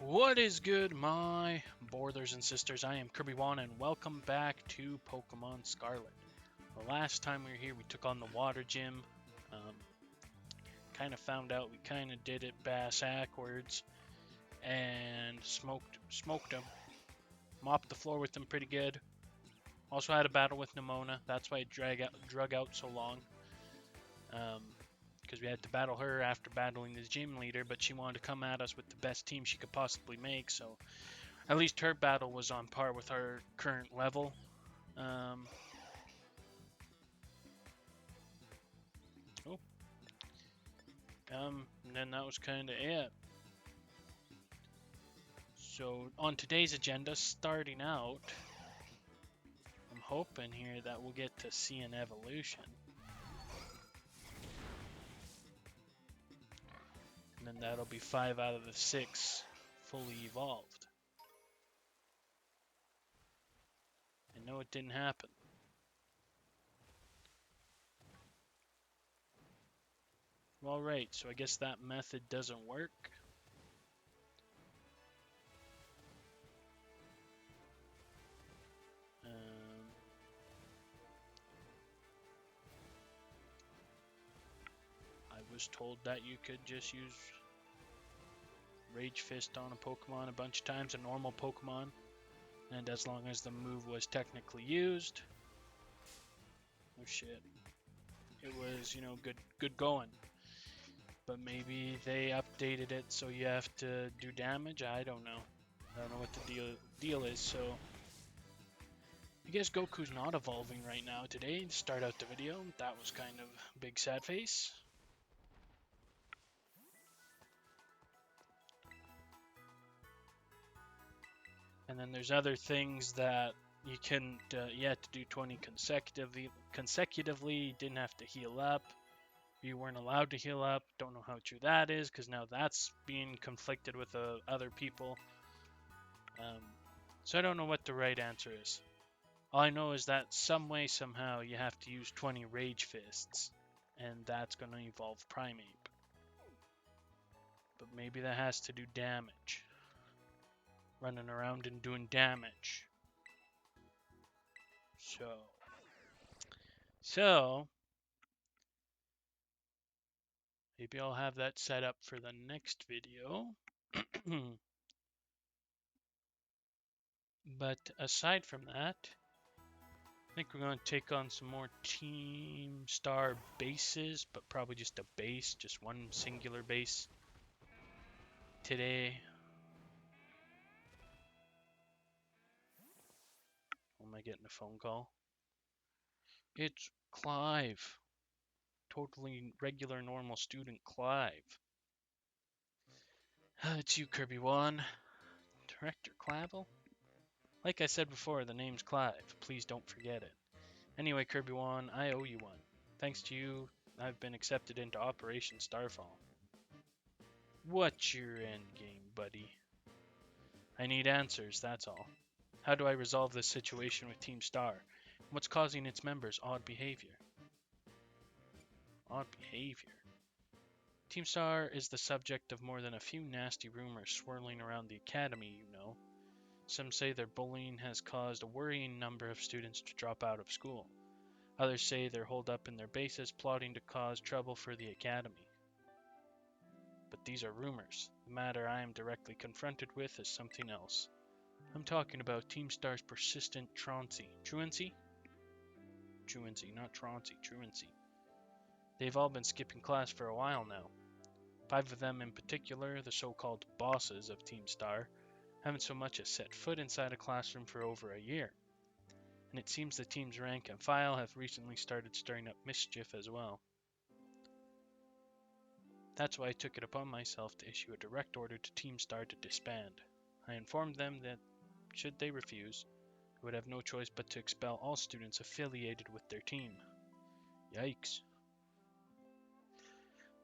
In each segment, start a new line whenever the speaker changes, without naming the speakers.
What is good, my brothers and sisters? I am Kirby1 and welcome back to Pokemon Scarlet. The last time we were here, we took on the water gym. Kind of found out we kind of did it backwards and smoked him. Mopped the floor with him pretty good. Also had a battle with Nimona. That's why it drug out so long. Because we had to battle her after battling the gym leader, but she wanted to come at us with the best team she could possibly make, so at least her battle was on par with our current level. And then that was kind of it. So on today's agenda, starting out, I'm hoping here that we'll get to see an evolution. And then that'll be 5 out of the 6 fully evolved. I know it didn't happen. Alright, so I guess that method doesn't work. I was told that you could just use Rage Fist on a Pokemon a bunch of times, a normal Pokemon, and as long as the move was technically used. Oh shit. It was, good going. But maybe they updated it so you have to do damage. I don't know. I don't know what the deal is. So I guess Goku's not evolving right now today. To start out the video, that was kind of big sad face. And then there's other things that you can you had to do 20 consecutively. You didn't have to heal up. You weren't allowed to heal up. Don't know how true that is, because now that's being conflicted with other people. So I don't know what the right answer is. All I know is that some way, somehow, you have to use 20 Rage Fists, and that's going to evolve Primeape. But maybe that has to do damage. Running around and doing damage. So maybe I'll have that set up for the next video. But aside from that, I think we're going to take on some more Team Star bases, but probably just a base, just one singular base today. Am I getting a phone call? It's Clive. Totally regular, normal student Clive. It's you, Kirby1. Director Clavel? Like I said before, the name's Clive. Please don't forget it. Anyway, Kirby1, I owe you one. Thanks to you, I've been accepted into Operation Starfall. What's your endgame, buddy? I need answers, that's all. How do I resolve this situation with Team Star? What's causing its members' odd behavior? Odd behavior? Team Star is the subject of more than a few nasty rumors swirling around the academy, you know. Some say their bullying has caused a worrying number of students to drop out of school. Others say they're holed up in their bases, plotting to cause trouble for the academy. But these are rumors. The matter I am directly confronted with is something else. I'm talking about Team Star's persistent truancy. Truancy? Truancy, not truancy, truancy. They've all been skipping class for a while now. 5 of them in particular, the so-called bosses of Team Star, haven't so much as set foot inside a classroom for over a year. And it seems the team's rank and file have recently started stirring up mischief as well. That's why I took it upon myself to issue a direct order to Team Star to disband. I informed them that, should they refuse, I would have no choice but to expel all students affiliated with their team. Yikes.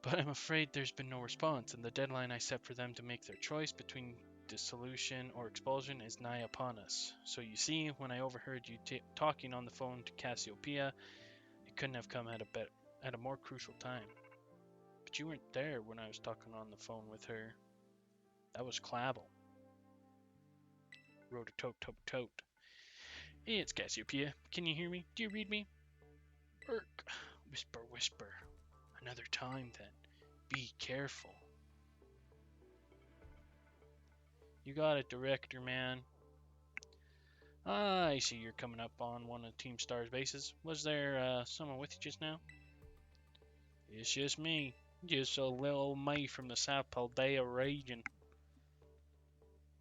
But I'm afraid there's been no response, and the deadline I set for them to make their choice between dissolution or expulsion is nigh upon us. So you see, when I overheard you talking on the phone to Cassiopeia, it couldn't have come at a more crucial time. But you weren't there when I was talking on the phone with her. That was Clavel. Rot-a-tote-tote-tote. It's Cassiopeia. Can you hear me? Do you read me? Irk. Whisper, whisper. Another time, then. Be careful. You got it, Director, man. I see you're coming up on one of Team Star's bases. Was there someone with you just now? It's just me. Just a little me from the South Paldea region.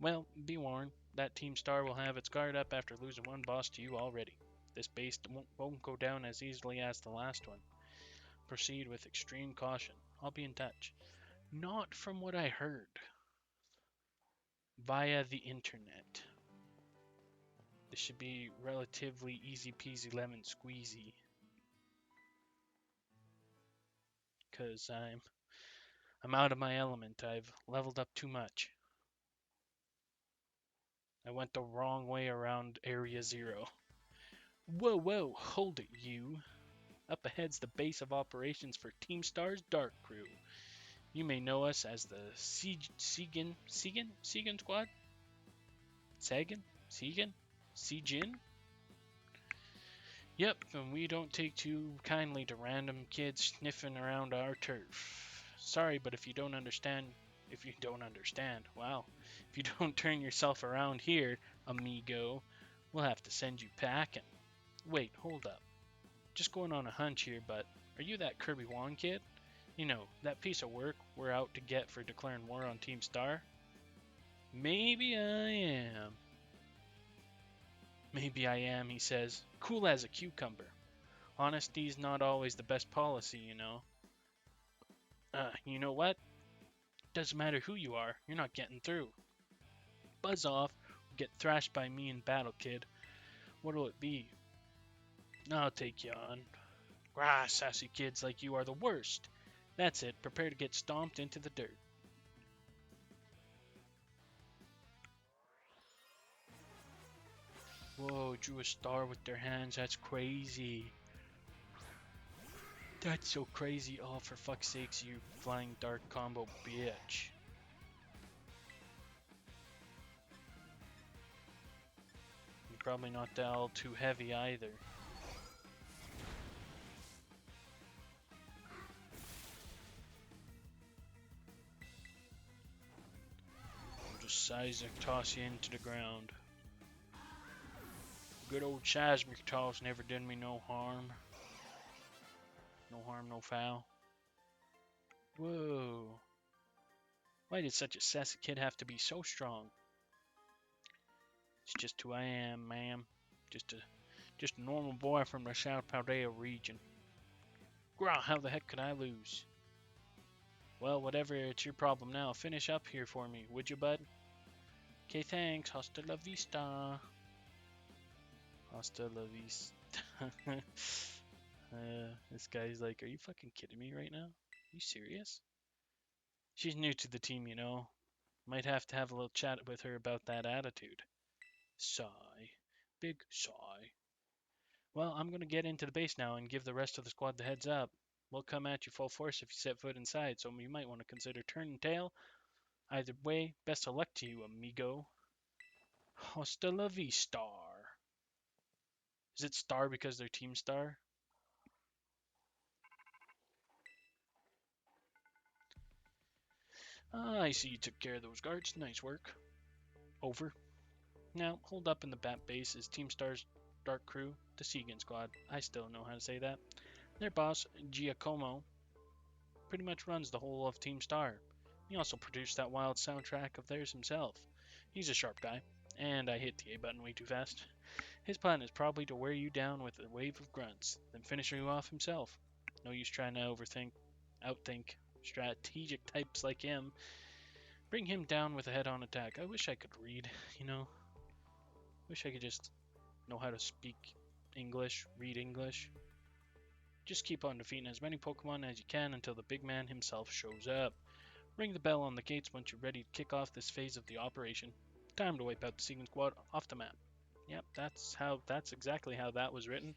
Well, be warned. That Team Star will have its guard up after losing one boss to you already. This base won't go down as easily as the last one. Proceed with extreme caution. I'll be in touch. Not from what I heard. Via the internet. This should be relatively easy peasy lemon squeezy. Cause I'm out of my element. I've leveled up too much. I went the wrong way around Area Zero. Whoa, whoa, hold it, you. Up ahead's the base of operations for Team Star's Dark Crew. You may know us as the Segan Squad? Segan? Yep, and we don't take too kindly to random kids sniffing around our turf. Sorry, but if you don't understand, wow. If you don't turn yourself around here, amigo, we'll have to send you packing. Wait, hold up. Just going on a hunch here, but are you that Kirby Wong kid? You know, that piece of work we're out to get for declaring war on Team Star? Maybe I am. Maybe I am, he says, cool as a cucumber. Honesty's not always the best policy, you know. You know what? Doesn't matter who you are, you're not getting through. Buzz off, or get thrashed by me in battle, kid. What'll it be? I'll take you on. Grah, sassy kids like you are the worst. That's it, prepare to get stomped into the dirt. Whoa, drew a star with their hands, that's crazy. That's so crazy. Oh, for fuck's sakes, you flying dark combo bitch. You're probably not all too heavy either. I'll just size and toss you into the ground. Good old Chasmic toss never did me no harm. No harm, no foul. Whoa. Why did such a sassy kid have to be so strong? It's just who I am, ma'am. Just a normal boy from the South Paldea region. Grah, how the heck could I lose? Well, whatever, it's your problem now. Finish up here for me, would you, bud? Okay, thanks. Hasta la vista. Hasta la vista. This guy's like, are you fucking kidding me right now? Are you serious? She's new to the team, you know. Might have to have a little chat with her about that attitude. Sigh. Big sigh. Well, I'm gonna get into the base now and give the rest of the squad the heads up. We'll come at you full force if you set foot inside, so you might want to consider turning tail. Either way, best of luck to you, amigo. Hasta la vista. Is it star because they're Team Star? I see you took care of those guards. Nice work. Over. Now, hold up in the bat base is Team Star's Dark Crew, the Segan Squad. I still know how to say that. Their boss, Giacomo, pretty much runs the whole of Team Star. He also produced that wild soundtrack of theirs himself. He's a sharp guy, and I hit the A button way too fast. His plan is probably to wear you down with a wave of grunts, then finish you off himself. No use trying to outthink strategic types like him. Bring him down with a head-on attack. I wish I could read, you know. Wish I could just know how to speak English, read English. Just keep on defeating as many Pokemon as you can until the big man himself shows up. Ring the bell on the gates once you're ready to kick off this phase of the operation. Time to wipe out the Segan Squad off the map. Yep, that's exactly how that was written.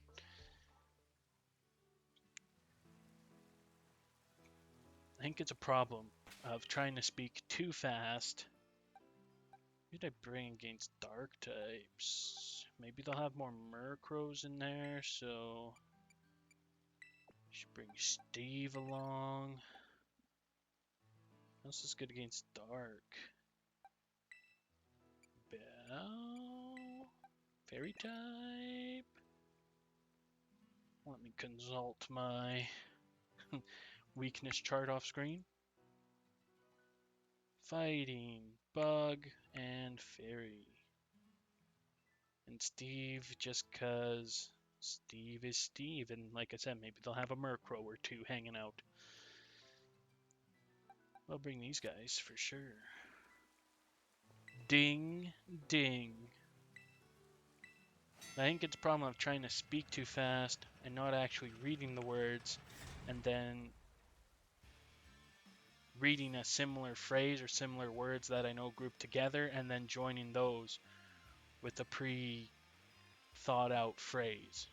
I think it's a problem of trying to speak too fast. Who did I bring against dark types? Maybe they'll have more Murkrows in there, so... Should bring Steve along. What else is good against dark? Bell? Fairy type? Let me consult my weakness chart off screen. Fighting, bug, and fairy. And Steve, just cause Steve is Steve, and like I said, maybe they'll have a Murkrow or two hanging out. I'll bring these guys for sure. Ding, ding. I think it's a problem of trying to speak too fast and not actually reading the words, and then reading a similar phrase or similar words that I know grouped together, and then joining those with a pre-thought out phrase.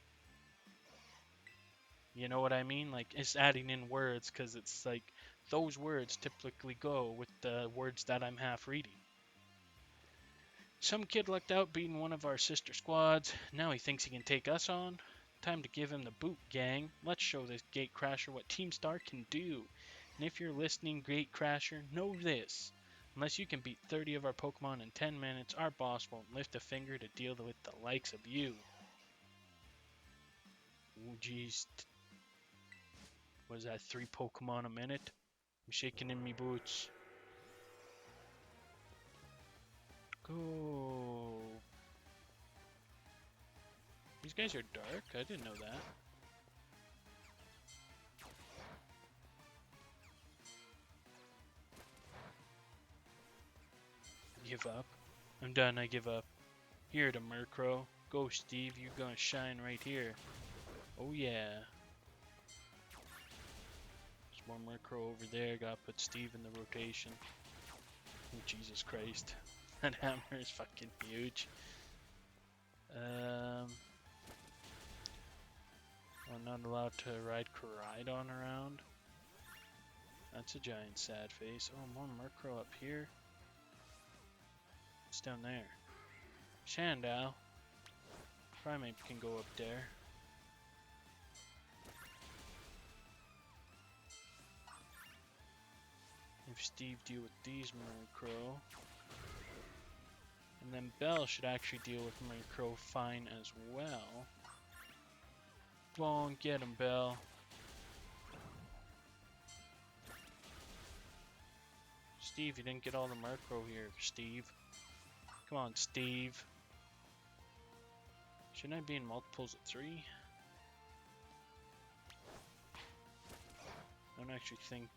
You know what I mean? Like, it's adding in words because it's like those words typically go with the words that I'm half reading. Some kid lucked out beating one of our sister squads. Now he thinks he can take us on. Time to give him the boot, gang. Let's show this Gatecrasher what Team Star can do. And if you're listening, Gatecrasher, know this. Unless you can beat 30 of our Pokemon in 10 minutes, our boss won't lift a finger to deal with the likes of you. Ooh, jeez. Was that 3 Pokemon a minute? I'm shaking in me boots. Go. These guys are dark? I didn't know that. Give up. I'm done, I give up. Here to Murkrow. Go, Steve, you're gonna shine right here. Oh yeah. There's more Murkrow over there. Gotta put Steve in the rotation. Oh, Jesus Christ. That hammer is fucking huge. I'm not allowed to ride Koraidon around. That's a giant sad face. Oh, more Murkrow up here. What's down there? Shandau. Primate can go up there. If Steve deal with these Murkrow. And then Bell should actually deal with Murkrow fine as well. Go on, get him, Bell. Steve, you didn't get all the Murkrow here, Steve. Come on, Steve. Shouldn't I be in multiples of 3? I don't actually think,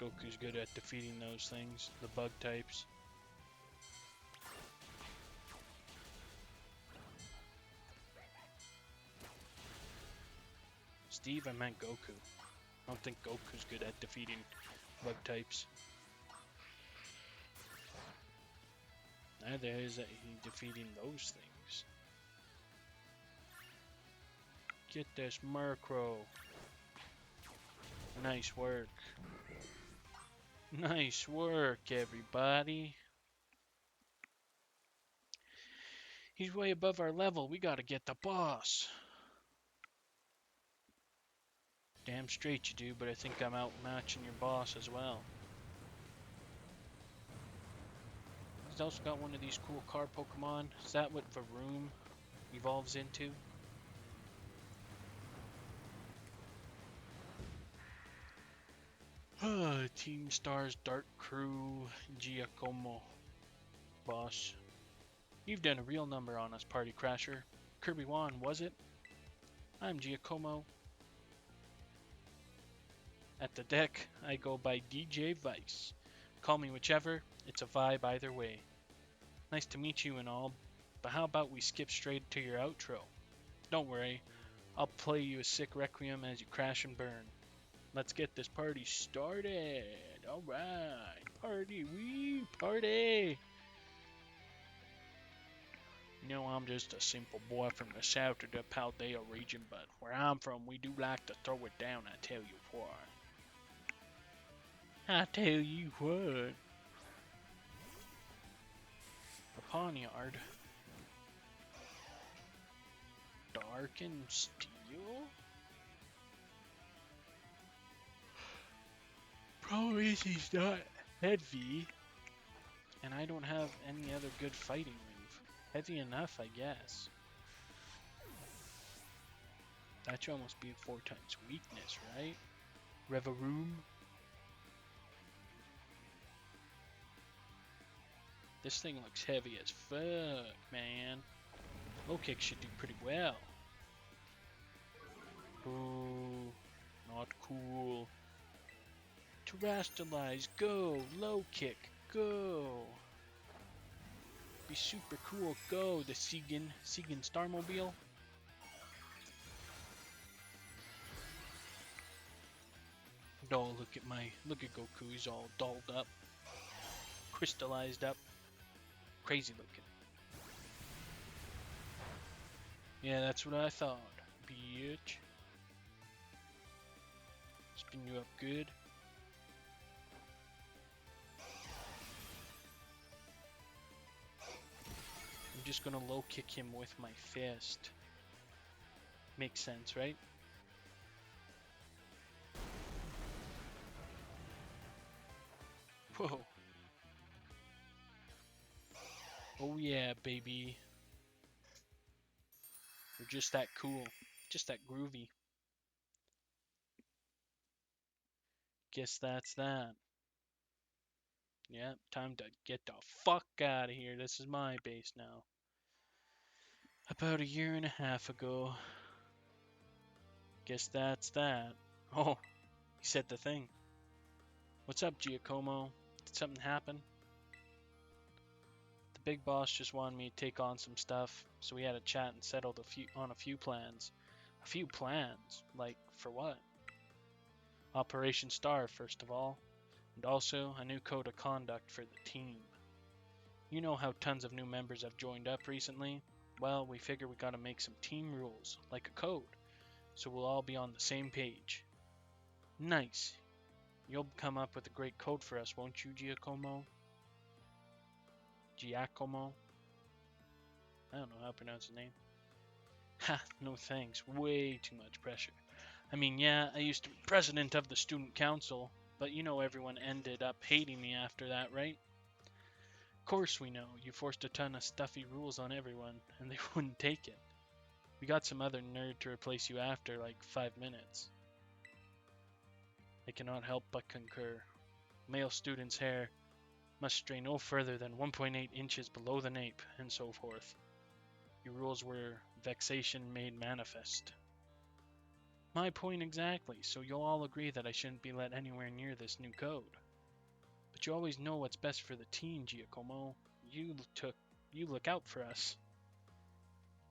Goku's good at defeating those things, the bug types. Steve, I meant Goku. I don't think Goku's good at defeating bug types. Neither is that he defeating those things. Get this Murkrow. Nice work. Nice work, everybody. He's way above our level. We gotta get the boss. Damn straight you do, but I think I'm outmatching your boss as well. He's also got one of these cool car Pokemon. Is that what Varoom evolves into? Team Star's Dark Crew, Giacomo. Boss. You've done a real number on us, Party Crasher. Kirby Wan, was it? I'm Giacomo. At the deck, I go by DJ Vice. Call me whichever, it's a vibe either way. Nice to meet you and all, but how about we skip straight to your outro? Don't worry, I'll play you a sick requiem as you crash and burn. Let's get this party started. Alright, party, wee, party. You know, I'm just a simple boy from the south of the Paldea region, but where I'm from, we do like to throw it down, I tell you what. I tell you what. A poniard. Dark and steel? Problem is he's not heavy. And I don't have any other good fighting move. Heavy enough, I guess. That should almost be 4 times weakness, right? Revaroom. This thing looks heavy as fuck, man. Low kick should do pretty well. Ooh, not cool. Terrestrialize, go. Low kick, go. Be super cool, go. The Segan Starmobile. Oh, look at Goku. He's all dolled up, crystallized up, crazy looking. Yeah, that's what I thought, bitch. Spin you up good. I'm just gonna low kick him with my fist. Makes sense, right? Whoa. Oh yeah, baby. We're just that cool. Just that groovy. Guess that's that. Yeah, time to get the fuck out of here. This is my base now. About a year and a half ago. Guess that's that. Oh, he said the thing. What's up, Giacomo? Did something happen? The big boss just wanted me to take on some stuff, so we had a chat and settled on a few plans. A few plans? Like, for what? Operation Star, first of all, and also a new code of conduct for the team. You know how tons of new members have joined up recently? Well, we figure we gotta make some team rules, like a code, so we'll all be on the same page. Nice. You'll come up with a great code for us, won't you, Giacomo? Giacomo? I don't know how to pronounce his name. Ha, no thanks. Way too much pressure. I mean, yeah, I used to be president of the student council, but you know everyone ended up hating me after that, right? Of course we know. You forced a ton of stuffy rules on everyone, and they wouldn't take it. We got some other nerd to replace you after like 5 minutes. I cannot help but concur. Male student's hair must stray no further than 1.8 inches below the nape, and so forth. Your rules were vexation made manifest. My point exactly, so you'll all agree that I shouldn't be let anywhere near this new code. But you always know what's best for the team, Giacomo. You look out for us.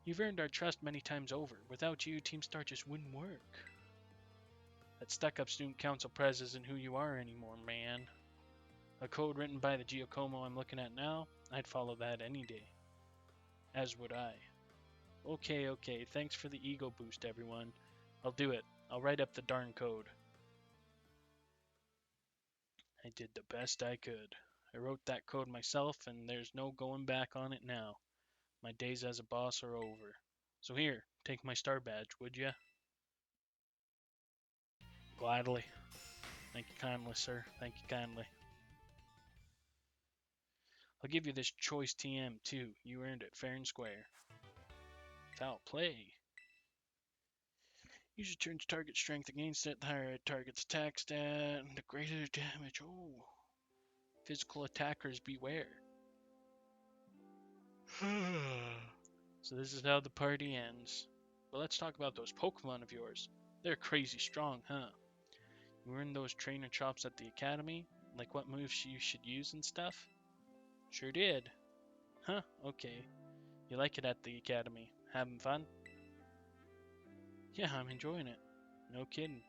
You've earned our trust many times over. Without you, Team Star just wouldn't work. That stuck-up student council prez isn't who you are anymore, man. A code written by the Giacomo I'm looking at now, I'd follow that any day. As would I. Okay, thanks for the ego boost, everyone. I'll do it. I'll write up the darn code. I did the best I could. I wrote that code myself, and there's no going back on it now. My days as a boss are over. So here, take my star badge, would ya? Gladly. Thank you kindly, sir. Thank you kindly. I'll give you this choice TM, too. You earned it fair and square. Foul play. Use your turn's target strength against it. The higher a target's attack stat, the greater the damage. Oh. Physical attackers beware. So this is how the party ends. But let's talk about those Pokemon of yours. They're crazy strong, huh? You earned those trainer chops at the academy? Like what moves you should use and stuff? Sure did. Huh, okay. You like it at the academy. Having fun? Yeah, I'm enjoying it. No kidding.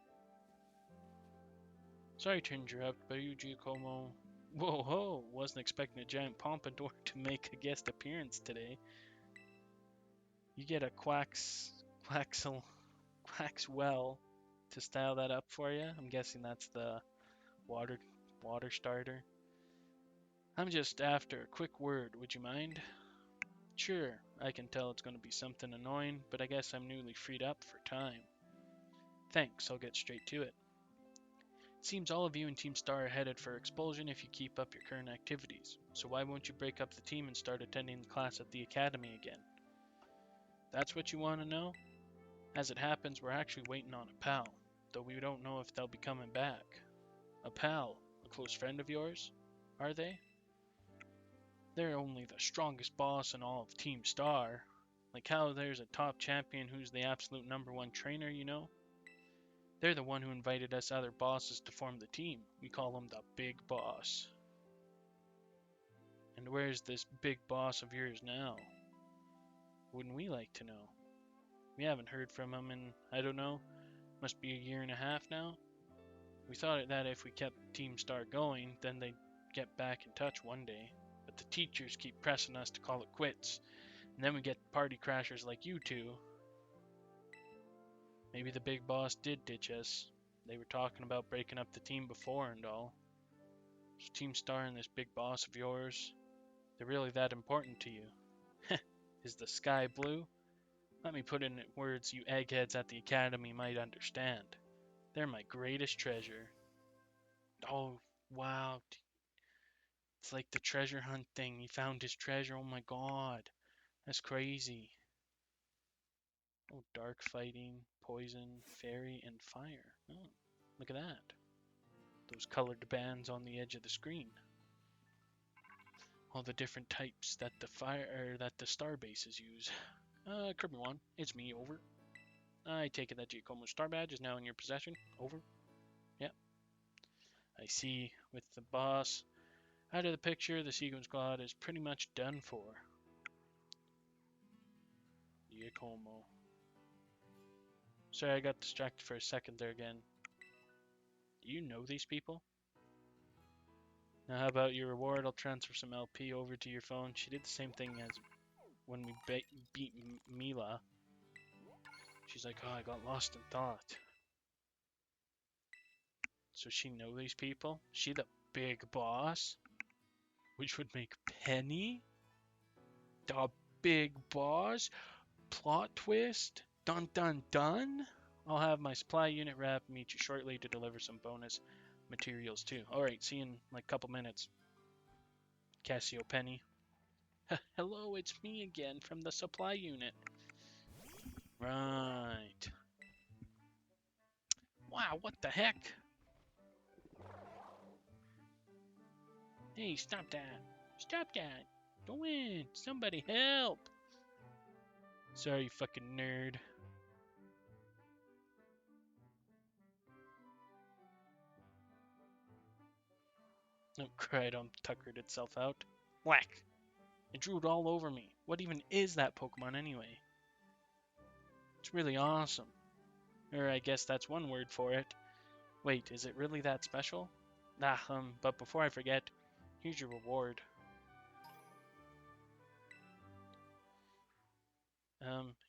Sorry to interrupt, but you, Giacomo. Whoa, ho! Wasn't expecting a giant pompadour to make a guest appearance today. You get a Quaxwell to style that up for you. I'm guessing that's the water water starter. I'm just after a quick word, would you mind? Sure, I can tell it's going to be something annoying, but I guess I'm newly freed up for time. Thanks, I'll get straight to it. Seems all of you in Team Star are headed for expulsion if you keep up your current activities, so why won't you break up the team and start attending the class at the academy again? That's what you want to know? As it happens, we're actually waiting on a pal, though we don't know if they'll be coming back. A pal? A close friend of yours? Are they? They're only the strongest boss in all of Team Star. Like how there's a top champion who's the absolute #1 trainer, you know? They're the one who invited us other bosses to form the team. We call him the Big Boss. And where's this big boss of yours now? Wouldn't we like to know? We haven't heard from him in, I don't know, must be a year and a half now. We thought that if we kept Team Star going, then they'd get back in touch one day. But the teachers keep pressing us to call it quits. And then we get party crashers like you two. Maybe the big boss did ditch us. They were talking about breaking up the team before and all. So Team Star and this big boss of yours, they're really that important to you. Is the sky blue? Let me put it in words you eggheads at the academy might understand. They're my greatest treasure. Oh, wow. It's like the treasure hunt thing. He found his treasure. Oh my god. That's crazy. Oh, dark fighting, poison, fairy, and fire. Oh, look at that. Those colored bands on the edge of the screen. All the different types that the star bases use. Kirby 1, it's me, over. I take it that Giacomo's star badge is now in your possession. Over. Yep. I see. With the boss out of the picture, the Sequin Squad is pretty much done for. Giacomo. Sorry, I got distracted for a second there again. Do you know these people? Now, how about your reward? I'll transfer some LP over to your phone. She did the same thing as when we beat Mila. She's like, oh, I got lost in thought. So she know these people? She the big boss? Which would make Penny the big boss? Plot twist? Dun dun dun? I'll have my supply unit rep meet you shortly to deliver some bonus materials too. Alright, see you in like a couple minutes. Cassio Penny. Hello, it's me again from the supply unit. Right. Wow, what the heck? Hey, stop that. Stop that. Go in. Somebody help. Sorry, you fucking nerd. Oh, Crydom tuckered itself out. Whack. It drew it all over me. What even is that Pokemon anyway? It's really awesome. Or I guess that's one word for it. Wait, is it really that special? But before I forget, here's your reward.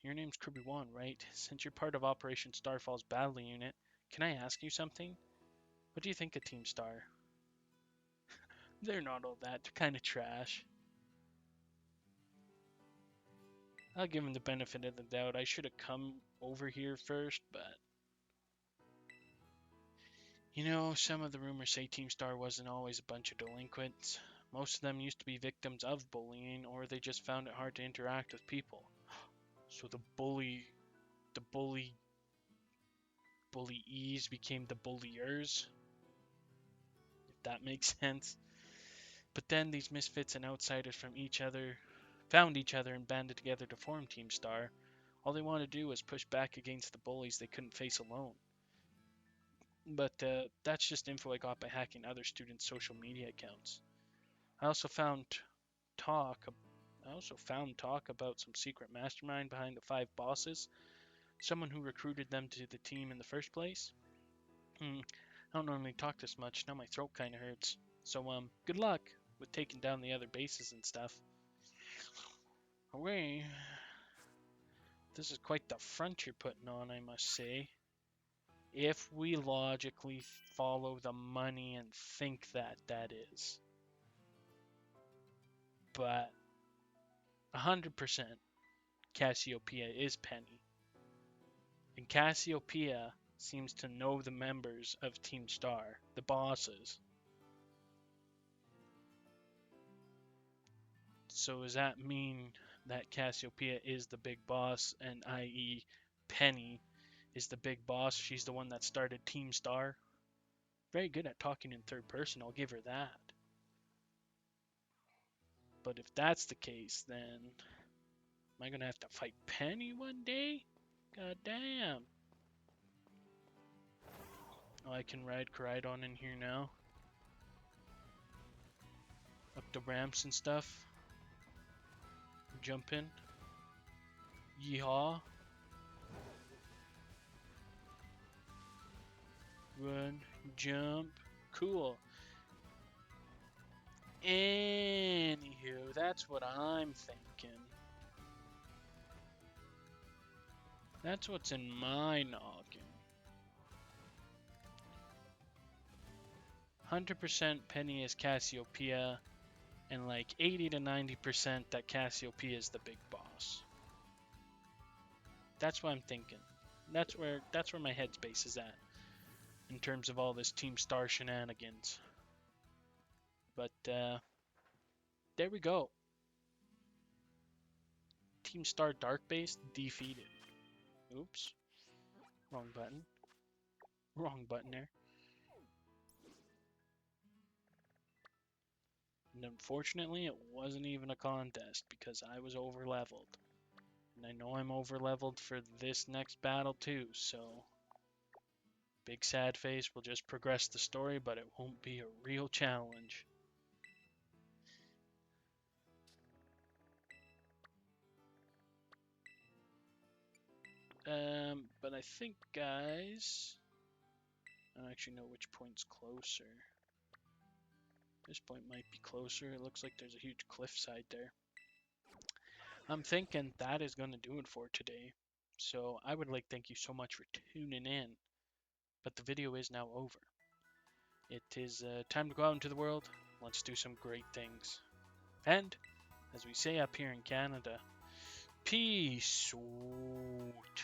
Your name's Kirby-1, right? Since you're part of Operation Starfall's battle unit, can I ask you something? What do you think of Team Star? They're not all that. They're kind of trash. I'll give him the benefit of the doubt. I should have come over here first, but... You know, some of the rumors say Team Star wasn't always a bunch of delinquents. Most of them used to be victims of bullying, or they just found it hard to interact with people. So the bullies became the bulliers, if that makes sense. But then these misfits and outsiders from found each other and banded together to form Team Star. All they wanted to do was push back against the bullies they couldn't face alone. But that's just info I got by hacking other students' social media accounts. I also found talk about some secret mastermind behind the 5 bosses, someone who recruited them to the team in the first place. I don't normally talk this much, now my throat kinda hurts. So good luck with taking down the other bases and stuff. Okay. This is quite the front you're putting on, I must say. If we logically follow the money and think that that is. But 100% Cassiopeia is Penny. And Cassiopeia seems to know the members of Team Star, the bosses. So does that mean that Cassiopeia is the big boss, and i.e. Penny is the big boss? She's the one that started Team Star? Very good at talking in third person, I'll give her that. But if that's the case, then am I gonna have to fight Penny one day? God damn. Oh, I can ride Koraidon in here now. Up the ramps and stuff. Jump in. Yeehaw. Run. Jump. Cool. Anywho, that's what I'm thinking. That's what's in my noggin. 100% Penny is Cassiopeia, and like 80 to 90% that Cassiopeia is the big boss. That's what I'm thinking. That's where my headspace is at in terms of all this Team Star shenanigans. But there we go. Team Star Dark Base defeated. Oops. Wrong button. Wrong button there. And unfortunately, it wasn't even a contest because I was over leveled. And I know I'm over leveled for this next battle too, so big sad face will just progress the story, but it won't be a real challenge. But I think, guys, I don't actually know which point's closer. This point might be closer. It looks like there's a huge cliffside there. I'm thinking that is going to do it for today. So I would like to thank you so much for tuning in. But the video is now over. It is time to go out into the world. Let's do some great things. And, as we say up here in Canada, peace out.